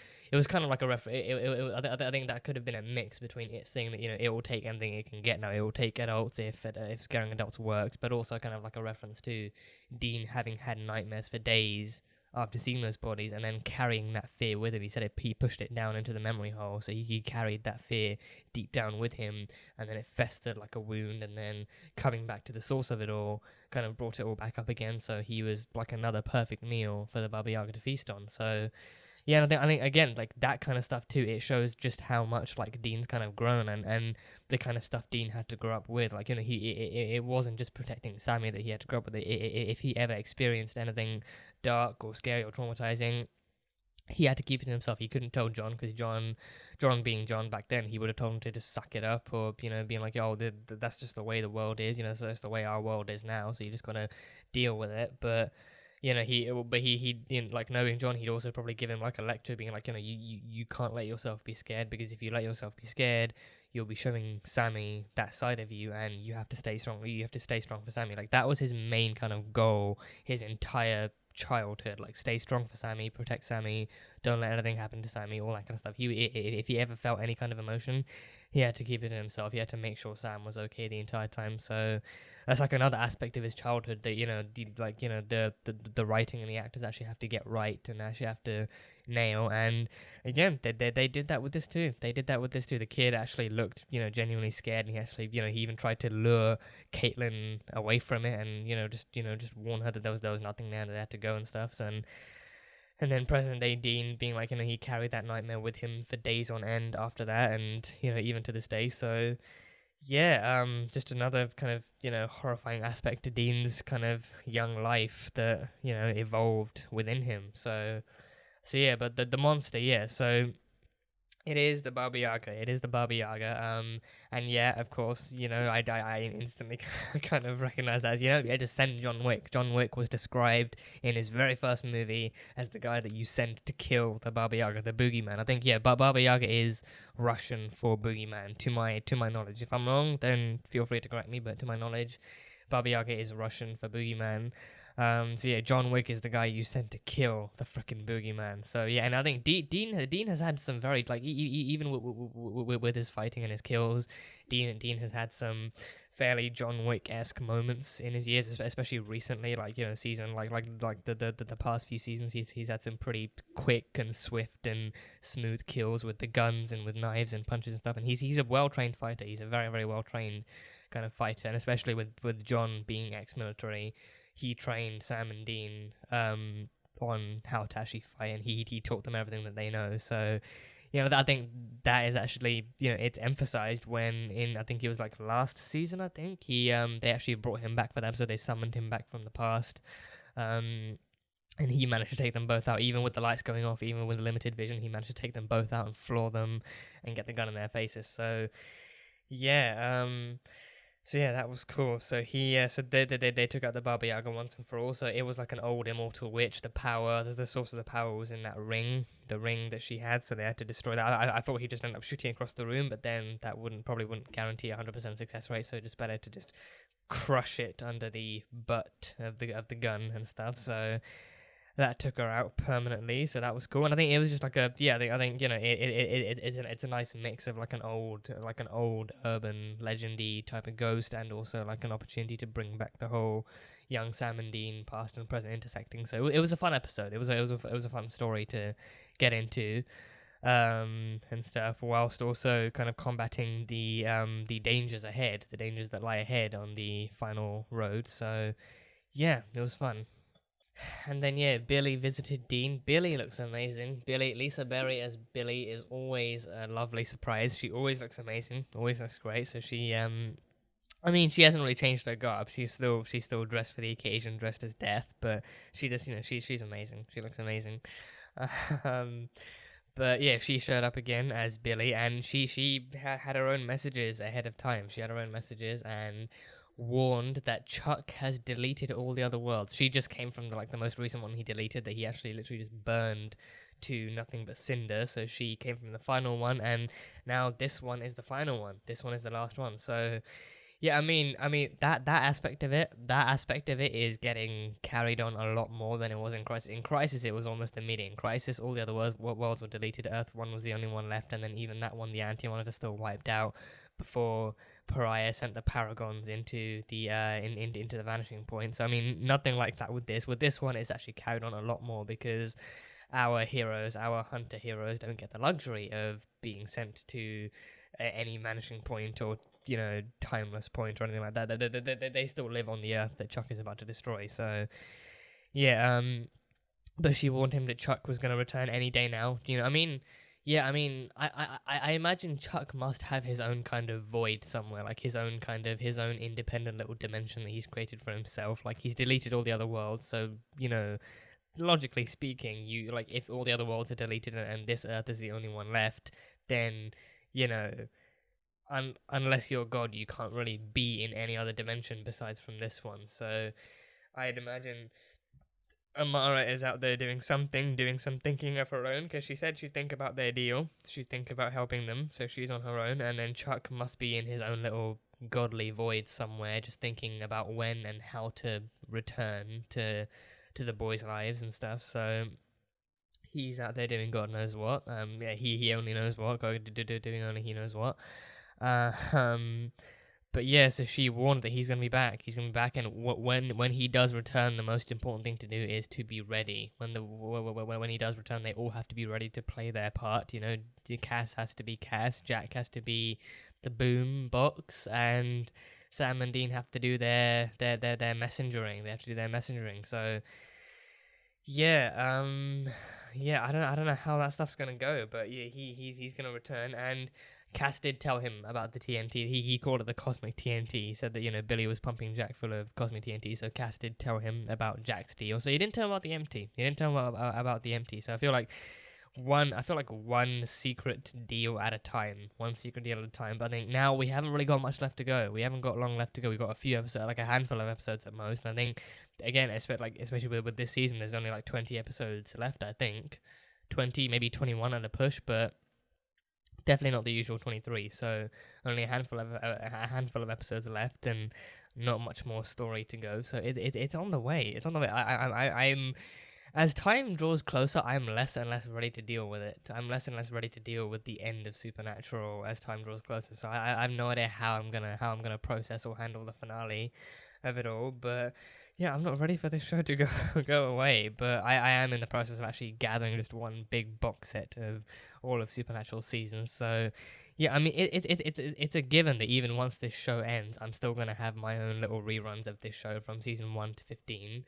kind of like a I think that could have been a mix between it saying that, you know, it will take anything it can get now. It will take adults if scaring adults works, but also kind of like a reference to Dean having had nightmares for days after seeing those bodies, and then carrying that fear with him. He said he pushed it down into the memory hole, so he carried that fear deep down with him, and then it festered like a wound, and then coming back to the source of it all kind of brought it all back up again. So he was like another perfect meal for the Baba Yaga to feast on. So yeah, I think again, like that kind of stuff too, it shows just how much like Dean's kind of grown, and the kind of stuff Dean had to grow up with. Like, you know, it wasn't just protecting Sammy that he had to grow up with. If he ever experienced anything dark or scary or traumatizing, he had to keep it to himself. He couldn't tell John, because John being John back then, he would have told him to just suck it up, or, you know, being like, oh, that's just the way the world is, you know, so that's the way our world is now, so you just gotta deal with it. But, you know, he you know, like, knowing John, he'd also probably give him like a lecture, being like, you know, you can't let yourself be scared, because if you let yourself be scared, you'll be showing Sammy that side of you, and you have to stay strong. You have to stay strong for Sammy. Like, that was his main kind of goal, his entire childhood. Like, stay strong for Sammy, protect Sammy, don't let anything happen to Sammy, all that kind of stuff. If he ever felt any kind of emotion, he had to keep it to himself. He had to make sure Sam was okay the entire time. So that's like another aspect of his childhood that, you know, the writing and the actors actually have to get right, and actually have to nail. And again, they did that with this too. They did that with this too. The kid actually looked, genuinely scared, and he actually, he even tried to lure Caitlin away from it, and just warn her that there was nothing there, that they had to go and stuff. So, and then present day Dean being like, he carried that nightmare with him for days on end after that, and even to this day. So yeah, just another kind of, horrifying aspect to Dean's kind of young life that, evolved within him. So yeah, but the monster, yeah, so it is the Baba Yaga. It is the Baba Yaga. And yeah, of course, I instantly kind of recognize that as, just send John Wick. John Wick was described in his very first movie as the guy that you sent to kill the Baba Yaga, the boogeyman. I think, yeah, Baba Yaga is Russian for boogeyman, to my knowledge. If I'm wrong, then feel free to correct me, but to my knowledge, Baba Yaga is Russian for boogeyman. So yeah, John Wick is the guy you sent to kill the frickin' boogeyman. So yeah, and I think Dean has had some very, like, even with his fighting and his kills, Dean has had some fairly John Wick-esque moments in his years, especially recently, like, season, like the past few seasons, he's had some pretty quick and swift and smooth kills with the guns and with knives and punches and stuff, and he's a well-trained fighter. He's a very, very well-trained kind of fighter, and especially with John being ex-military, he trained Sam and Dean on how to actually fight, and he taught them everything that they know. So, I think that is actually, it's emphasized when I think it was like last season, I think, they actually brought him back for that episode. They summoned him back from the past, and he managed to take them both out, even with the lights going off, even with limited vision. He managed to take them both out and floor them and get the gun in their faces. So, yeah, so yeah, that was cool. So so they took out the Baba Yaga once and for all. So it was like an old immortal witch. The source of the power was in that ring, the ring that she had. So they had to destroy that. I thought he just ended up shooting across the room, but then that probably wouldn't guarantee 100% success rate. So just better to just crush it under the butt of the gun and stuff. So that took her out permanently, so that was cool. And I think it was just like I think it's a nice mix of like an old urban legendy type of ghost, and also like an opportunity to bring back the whole young Sam and Dean past and present intersecting. So it was a fun episode. It was a fun story to get into, and stuff, whilst also kind of combating the dangers ahead, the dangers that lie ahead on the final road. So yeah, it was fun. And then, yeah, Billie visited Dean. Billie looks amazing. Lisa Berry as Billie is always a lovely surprise. She always looks amazing, always looks great. So she, she hasn't really changed her garb. She's still dressed for the occasion, dressed as Death, but she just, she's amazing. She looks amazing. But yeah, she showed up again as Billie, and she had her own messages ahead of time. She had her own messages and warned that Chuck has deleted all the other worlds. She just came from the most recent one he deleted, that he actually literally just burned to nothing but cinder. So she came from the final one, and now this one is the final one. This one is the last one. So yeah, that aspect of it is getting carried on a lot more than it was in Crisis. In Crisis, it was almost immediate. In Crisis, all the other worlds were deleted. Earth 1 was the only one left, and then even that one, the Anti-Monitor, still wiped out before Pariah sent the Paragons into the into the vanishing point. So nothing like that with this. With this one, it's actually carried on a lot more, because our heroes, our hunter heroes, don't get the luxury of being sent to any vanishing point or timeless point or anything like that. They still live on the Earth that Chuck is about to destroy. So yeah, but she warned him that Chuck was going to return any day now. I imagine Chuck must have his own kind of void somewhere, like his own independent little dimension that he's created for himself. Like, he's deleted all the other worlds, so, logically speaking, if all the other worlds are deleted and this Earth is the only one left, then, unless you're God, you can't really be in any other dimension besides from this one. So I'd imagine Amara is out there doing some thinking of her own, because she said she'd think about their deal, she'd think about helping them, so she's on her own. And then Chuck must be in his own little godly void somewhere, just thinking about when and how to return to the boys' lives and stuff. So he's out there doing God knows what. He only knows what, doing only he knows what. But yeah, so she warned that he's gonna be back. He's gonna be back, and when he does return, the most important thing to do is to be ready. When he does return, they all have to be ready to play their part. You know, Cass has to be Cass, Jack has to be the boom box, and Sam and Dean have to do their messengering. They have to do their messengering. So yeah, yeah, I don't know how that stuff's gonna go, but yeah, he's gonna return, and Cass did tell him about the TNT. He called it the cosmic TNT. He said that, you know, Billie was pumping Jack full of cosmic TNT, so Cass did tell him about Jack's deal. So he didn't tell him about the empty. He didn't tell him about the empty. So I feel like one secret deal at a time. One secret deal at a time. But I think now we haven't really got much left to go. We haven't got long left to go. We've got a few episodes, like a handful of episodes at most. And I think, again, especially with this season, there's only like 20 episodes left, I think. 20, maybe 21 at a push, but definitely not the usual 23. So only a handful of episodes left, and not much more story to go. So it's on the way. It's on the way. I'm as time draws closer, I'm less and less ready to deal with it. I'm less and less ready to deal with the end of Supernatural as time draws closer. So I have no idea how I'm gonna process or handle the finale of it all. But yeah, I'm not ready for this show to go away. But I am in the process of actually gathering just one big box set of all of Supernatural seasons. So yeah, I mean it's a given that even once this show ends, I'm still gonna have my own little reruns of this show from season 1 to 15.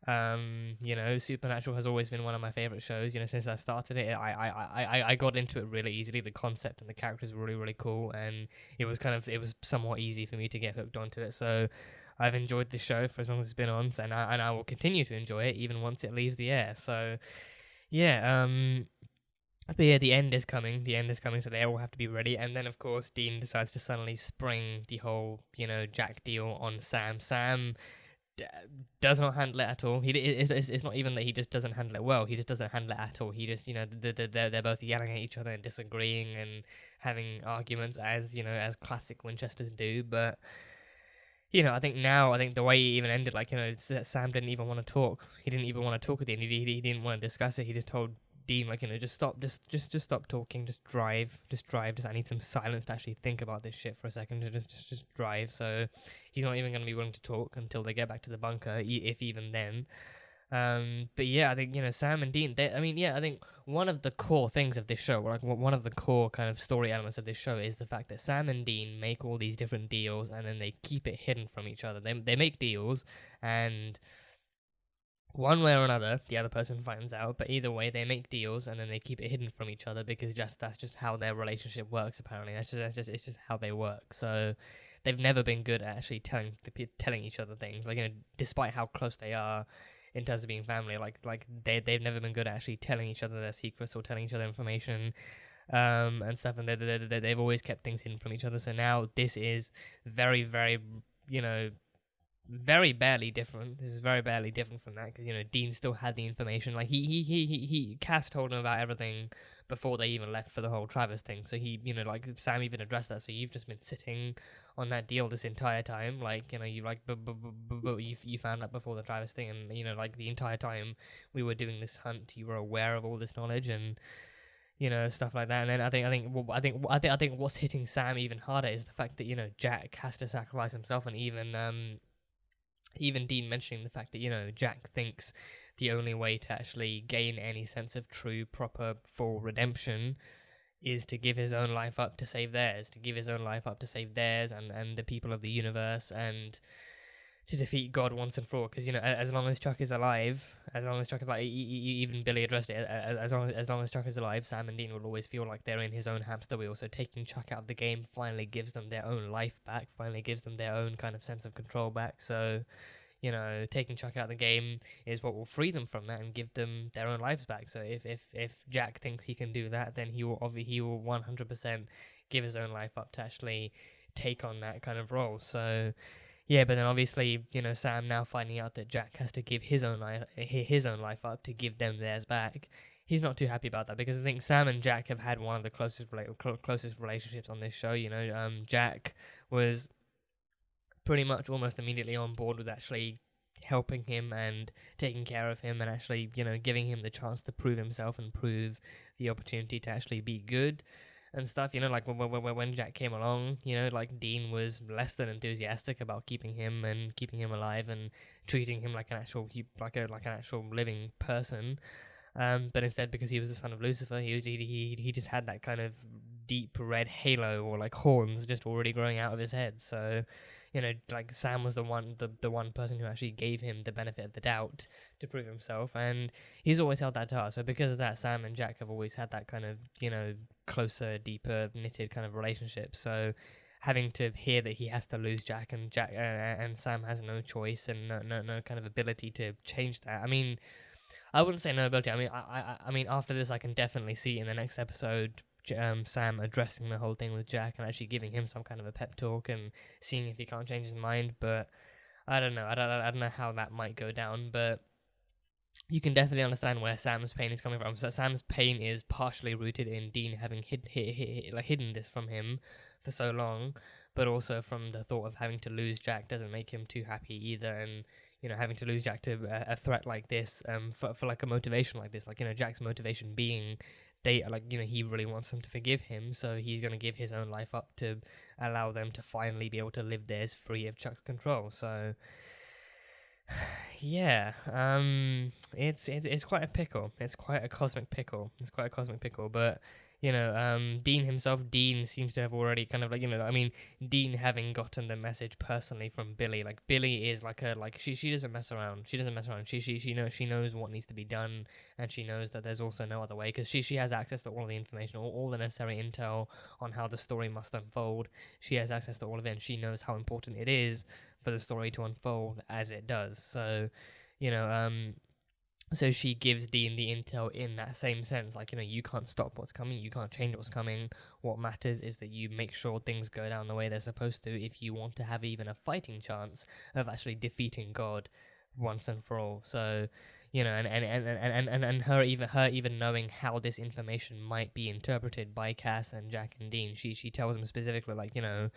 You know, Supernatural has always been one of my favorite shows. You know, since I started it, I got into it really easily. The concept and the characters were really, really cool, and it was somewhat easy for me to get hooked onto it. So I've enjoyed the show for as long as it's been on, and I will continue to enjoy it even once it leaves the air. So yeah, but yeah, the end is coming. The end is coming, so they all have to be ready. And then, of course, Dean decides to suddenly spring the whole, you know, Jack deal on Sam. Sam does not handle it at all. It's not even that he just doesn't handle it well. He just doesn't handle it at all. He just, you know, they're both yelling at each other and disagreeing and having arguments, as, you know, as classic Winchesters do. But, you know, I think the way he even ended, like, you know, Sam didn't even want to talk. He didn't even want to talk at the end. He didn't want to discuss it. He just told Dean, like, you know, just stop talking, just drive, I need some silence to actually think about this shit for a second, just drive. So he's not even going to be willing to talk until they get back to the bunker, if even then. But yeah, I think, you know, Sam and Dean, I think one of the core things of this show, like one of the core kind of story elements of this show, is the fact that Sam and Dean make all these different deals and then they keep it hidden from each other. They make deals, and one way or another, the other person finds out, but either way, they make deals and then they keep it hidden from each other because that's just how their relationship works. Apparently, it's just how they work. So they've never been good at actually telling each other things. Like, you know, despite how close they are in terms of being family, like they've never been good at actually telling each other their secrets or telling each other information, and stuff. And they've always kept things hidden from each other. So now this is very, very, you know, very barely different. This is very barely different from that, because, you know, Dean still had the information. Like, Cass told him about everything before they even left for the whole Travis thing. So he, you know, like, Sam even addressed that. So you've just been sitting on that deal this entire time. Like, you know, you like, you found out before the Travis thing, and, you know, like, the entire time we were doing this hunt, you were aware of all this knowledge and, you know, stuff like that. And then I think what's hitting Sam even harder is the fact that, you know, Jack has to sacrifice himself, and even Dean mentioning the fact that, you know, Jack thinks the only way to actually gain any sense of true, proper, full redemption is to give his own life up to save theirs, and the people of the universe, and to defeat God once and for all. Because, you know, as long as Chuck is alive, even Billie addressed it, as long as Chuck is alive, Sam and Dean will always feel like they're in his own hamster wheel. So taking Chuck out of the game finally gives them their own life back, finally gives them their own kind of sense of control back. So, you know, taking Chuck out of the game is what will free them from that and give them their own lives back. So if Jack thinks he can do that, then he will 100% give his own life up to actually take on that kind of role. So yeah, but then obviously, you know, Sam now finding out that Jack has to give his own life up to give them theirs back, he's not too happy about that, because I think Sam and Jack have had one of the closest relationships on this show. You know, Jack was pretty much almost immediately on board with actually helping him and taking care of him and actually, you know, giving him the chance to prove himself and prove the opportunity to actually be good. and stuff. You know, like when Jack came along, you know, like Dean was less than enthusiastic about keeping him alive and treating him like an actual like an actual living person. But instead, because he was the son of Lucifer, he just had that kind of deep red halo or like horns just already growing out of his head. So, you know, like Sam was the one person who actually gave him the benefit of the doubt to prove himself, and he's always held that to heart. So because of that, Sam and Jack have always had that kind of, you know, closer, deeper, knitted kind of relationship. So having to hear that he has to lose Jack and Sam has no choice and no kind of ability to change that. I mean, I wouldn't say no ability. I mean, I mean, after this, I can definitely see in the next episode, Sam addressing the whole thing with Jack and actually giving him some kind of a pep talk and seeing if he can't change his mind. But I don't know. I don't know how that might go down. But you can definitely understand where Sam's pain is coming from. So Sam's pain is partially rooted in Dean having hidden this from him for so long, but also from the thought of having to lose Jack doesn't make him too happy either. And you know, having to lose Jack to a threat like this, for like a motivation like this, like, you know, Jack's motivation being he really wants them to forgive him, so he's going to give his own life up to allow them to finally be able to live theirs free of Chuck's control. So yeah, it's quite a pickle. It's quite a cosmic pickle. But you know, Dean seems to have already kind of like, you know, I mean, Dean having gotten the message personally from Billie. Like Billie is she doesn't mess around. She knows what needs to be done, and she knows that there's also no other way, because she has access to all the information, all the necessary intel on how the story must unfold. She has access to all of it, and she knows how important it is for the story to unfold as it does. So, you know, so she gives Dean the intel in that same sense, like, you know, you can't stop what's coming, you can't change what's coming. What matters is that you make sure things go down the way they're supposed to if you want to have even a fighting chance of actually defeating God once and for all. So, you know, and her even knowing how this information might be interpreted by Cass and Jack and Dean, she tells them specifically, like, you know,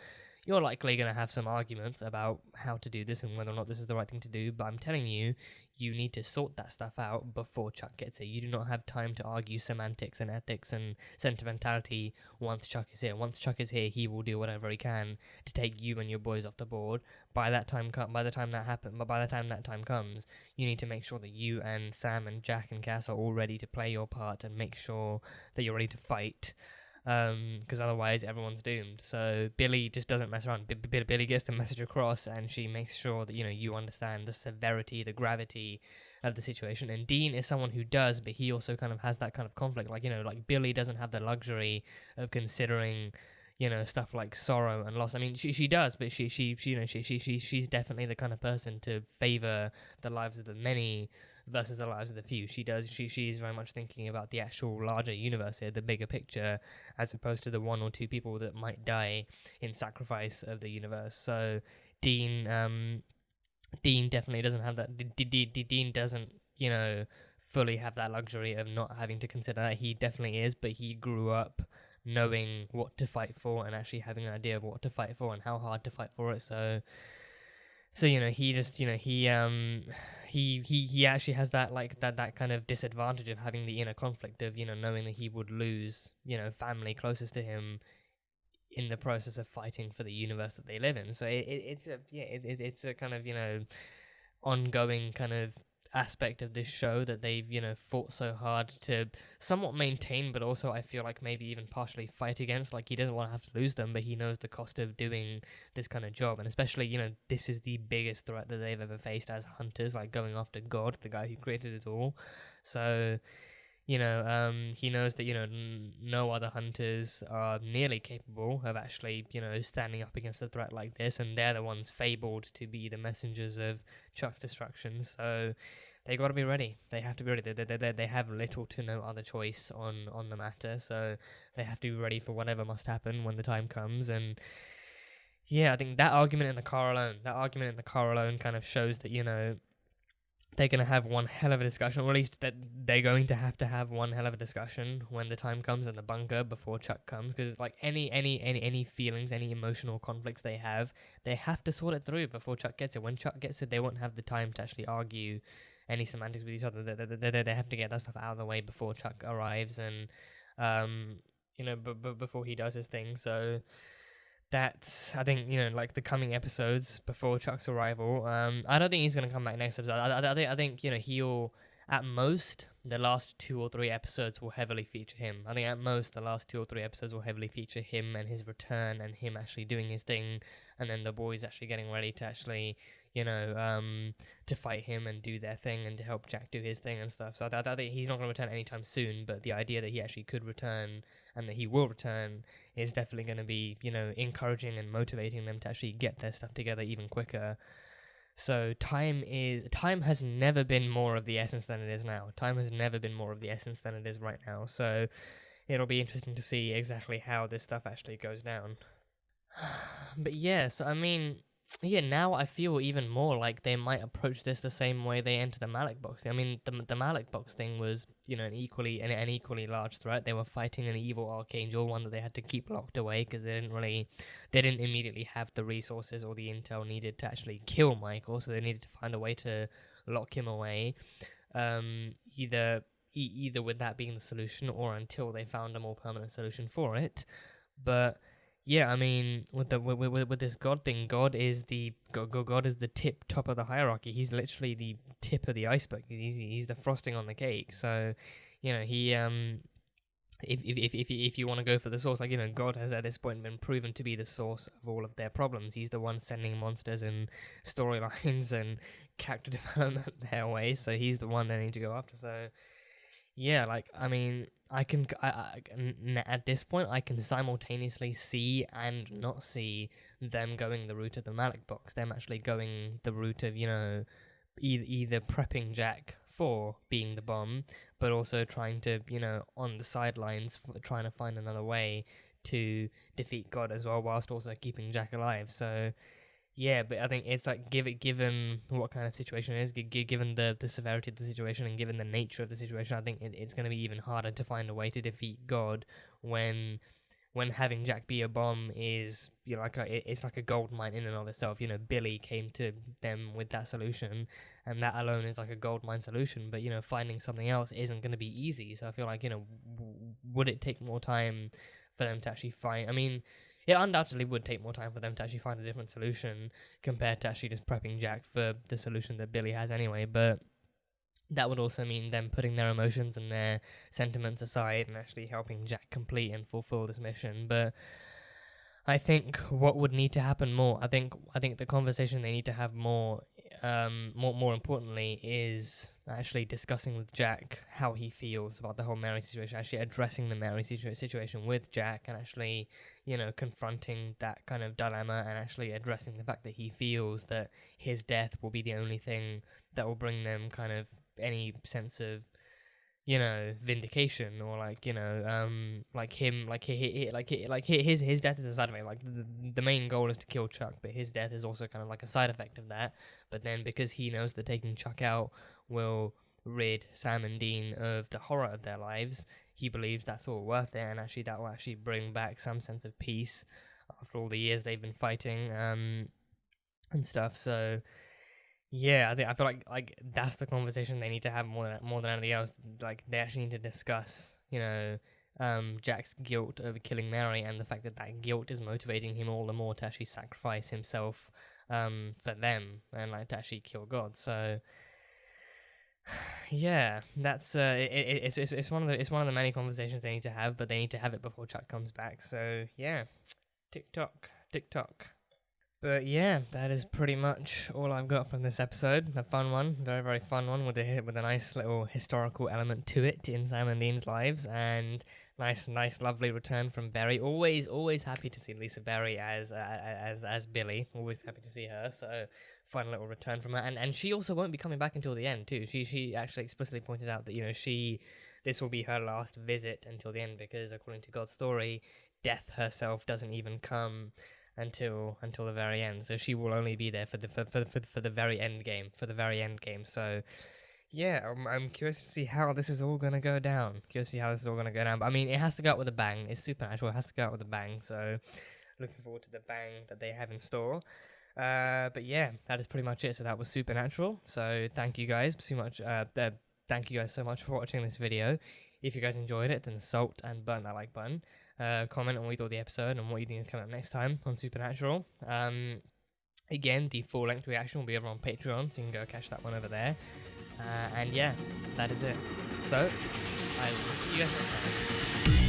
you're likely going to have some arguments about how to do this and whether or not this is the right thing to do, but I'm telling you, you need to sort that stuff out before Chuck gets here. You do not have time to argue semantics and ethics and sentimentality once Chuck is here. Once Chuck is here, he will do whatever he can to take you and your boys off the board. By the time that time comes, you need to make sure that you and Sam and Jack and Cass are all ready to play your part and make sure that you're ready to fight. Because otherwise everyone's doomed. So Billie just doesn't mess around. Billie gets the message across, and she makes sure that, you know, you understand the severity, the gravity of the situation. And Dean is someone who does, but he also kind of has that kind of conflict. Like, you know, like Billie doesn't have the luxury of considering, you know, stuff like sorrow and loss. I mean, she does, but she's definitely the kind of person to favor the lives of the many versus the lives of the few. She's very much thinking about the actual larger universe here, the bigger picture, as opposed to the one or two people that might die in sacrifice of the universe. So Dean definitely doesn't have that. Dean doesn't, you know, fully have that luxury of not having to consider that. He definitely is, but he grew up knowing what to fight for and actually having an idea of what to fight for and how hard to fight for it. So you know, he just, you know, he actually has that, like, that kind of disadvantage of having the inner conflict of, you know, knowing that he would lose, you know, family closest to him in the process of fighting for the universe that they live in. So it's a kind of, you know, ongoing kind of aspect of this show that they've, you know, fought so hard to somewhat maintain, but also I feel like maybe even partially fight against. Like, he doesn't want to have to lose them, but he knows the cost of doing this kind of job, and especially, you know, this is the biggest threat that they've ever faced as hunters, like going after God, the guy who created it all. So, you know, he knows that, you know, no other hunters are nearly capable of actually, you know, standing up against a threat like this, and they're the ones fabled to be the messengers of Chuck's destruction. So they got to be ready. They have to be ready. They have little to no other choice on the matter, so they have to be ready for whatever must happen when the time comes. And yeah, I think that argument in the car alone kind of shows that, you know, they're going to have one hell of a discussion, or at least that they're going to have one hell of a discussion when the time comes in the bunker before Chuck comes, because like any feelings, any emotional conflicts they have to sort it through before Chuck gets it. When Chuck gets it, they won't have the time to actually argue any semantics with each other. They have to get that stuff out of the way before Chuck arrives. And before he does his thing. So that's, I think, like the coming episodes before Chuck's arrival. I don't think he's gonna come back next episode. I think he'll, at most, the last 2 or 3 episodes will heavily feature him. I think at most the last 2 or 3 episodes will heavily feature him and his return and him actually doing his thing, and then the boys actually getting ready to actually, to fight him and do their thing and to help Jack do his thing and stuff. So I think he's not going to return anytime soon, but the idea that he actually could return and that he will return is definitely going to be, encouraging and motivating them to actually get their stuff together even quicker. So time has never been more of the essence than it is now. Time has never been more of the essence than it is right now. So it'll be interesting to see exactly how this stuff actually goes down. But yeah, so I mean, yeah, now I feel even more like they might approach this the same way they entered the Malik box. I mean, the Malik box thing was, an equally large threat. They were fighting an evil archangel, one that they had to keep locked away because they didn't immediately have the resources or the intel needed to actually kill Michael, so they needed to find a way to lock him away. Either with that being the solution or until they found a more permanent solution for it. But yeah, I mean, with this God thing, God is the top of the hierarchy. He's literally the tip of the iceberg. He's the frosting on the cake. So, he if you want to go for the source, like, God has at this point been proven to be the source of all of their problems. He's the one sending monsters and storylines and character development their way. So he's the one they need to go after. So yeah, like, I mean, at this point, I can simultaneously see and not see them going the route of the Malik box. Them actually going the route of, either prepping Jack for being the bomb, but also trying to, on the sidelines, trying to find another way to defeat God as well, whilst also keeping Jack alive. So yeah, but I think it's like, given what kind of situation it is, given the severity of the situation and given the nature of the situation, I think it's going to be even harder to find a way to defeat God when having Jack be a bomb is, it's like a gold mine in and of itself. Billie came to them with that solution, and that alone is like a gold mine solution. But finding something else isn't going to be easy. So I feel like, would it take more time for them to actually find? I mean, it undoubtedly would take more time for them to actually find a different solution compared to actually just prepping Jack for the solution that Billie has anyway, but that would also mean them putting their emotions and their sentiments aside and actually helping Jack complete and fulfill this mission. But I think what would need to happen more, I think the conversation they need to have more importantly, is actually discussing with Jack how he feels about the whole Mary situation, actually addressing the Mary situation with Jack, and actually, confronting that kind of dilemma, and actually addressing the fact that he feels that his death will be the only thing that will bring them kind of any sense of, vindication, or his death is a side effect. Like, the main goal is to kill Chuck, but his death is also kind of like a side effect of that. But then, because he knows that taking Chuck out will rid Sam and Dean of the horror of their lives, he believes that's all worth it, and actually that will actually bring back some sense of peace after all the years they've been fighting, and stuff. So yeah, I feel like that's the conversation they need to have more than anything else. Like, they actually need to discuss, Jack's guilt over killing Mary, and the fact that guilt is motivating him all the more to actually sacrifice himself for them, and like to actually kill God. So yeah, that's it's one of the many conversations they need to have, but they need to have it before Chuck comes back. So yeah, tick tock. But yeah, that is pretty much all I've got from this episode. A fun one, very, very fun one, with a nice little historical element to it in Sam and Dean's lives, and nice, lovely return from Berry. Always happy to see Lisa Berry as Billie. Always happy to see her. So fun little return from her, and she also won't be coming back until the end too. She actually explicitly pointed out that this will be her last visit until the end, because according to God's story, death herself doesn't even come until the very end. So she will only be there for the very end game, So yeah, I'm curious to see how this is all gonna go down. But I mean, it has to go out with a bang. It's Supernatural. It has to go out with a bang. So looking forward to the bang that they have in store. But yeah, that is pretty much it. So that was Supernatural. So thank you guys so much. Thank you guys so much for watching this video. If you guys enjoyed it, then salt and button that like button. Comment on what you thought of the episode and what you think is coming up next time on Supernatural. Again, the full-length reaction will be over on Patreon, so you can go catch that one over there. And yeah, that is it. So, I will see you guys next time.